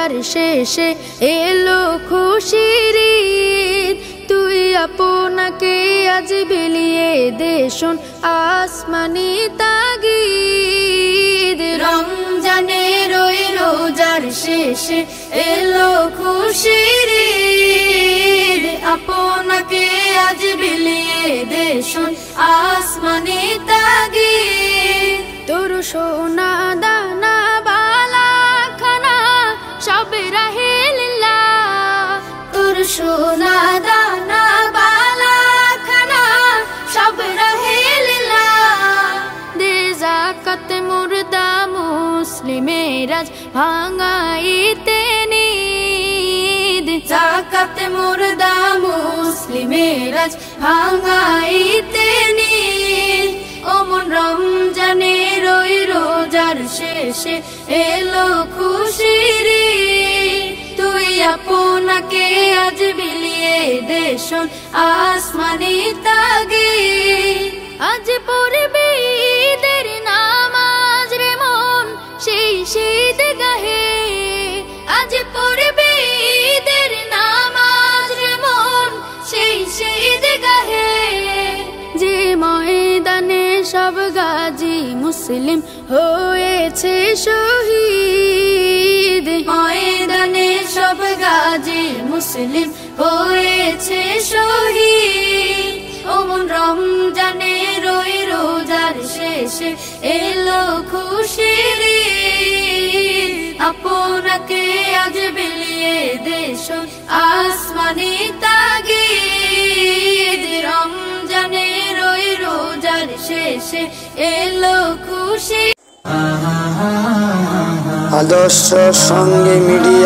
রোজার শেষে এলো খুশির ঈদ। তুই আপনাকে আজ বিলিয়ে দে শোন আসমানি তাগিদ। রমজানের ওই রোজার শেষে এলো খুশির ঈদ। আপনাকে আজ বিলিয়ে দে শোন আসমানি তাগিদ। তোর সোনা দানা বালা খানা সব রাহে লিল্লাহ। তোর সোনা দানা বালা খানা সব রাহে লিল্লাহ। দে যাকাত মুর্দা মুসলিমের আজ ভাঙাইতে নিদ। যাকাত মুর্দা মুসলিমের আজ ভাঙাইতে নিদ। ওমন রমজানের ওই রোজার শেষে এলো খুশির ঈদ। তুই আপনাকে আজ বিলিয়ে দে শোন আসমানি তাগিদ। আজ পড়বি ঈদের নামাজ রে মন সেই শীত গাহে। আজ পড়বি ঈদের নামাজ রে মন সেই শীত গাহে। যে ময়দানে সব গাজী মুসলিম হয়েছে শহীদ। ময়দানে সব গাজী মুসলিম হয়েছে শহীদ। ওমন রমজানের ওই রোজার শেষে এলো খুশির ঈদ। আপনাকে আজ বিলিয়ে দে শোন আসমানি তাগিদ। রমজানের ওই রোজার শেষে এলো খুশি। আদর্শ সঙ্গে মিডিয়া।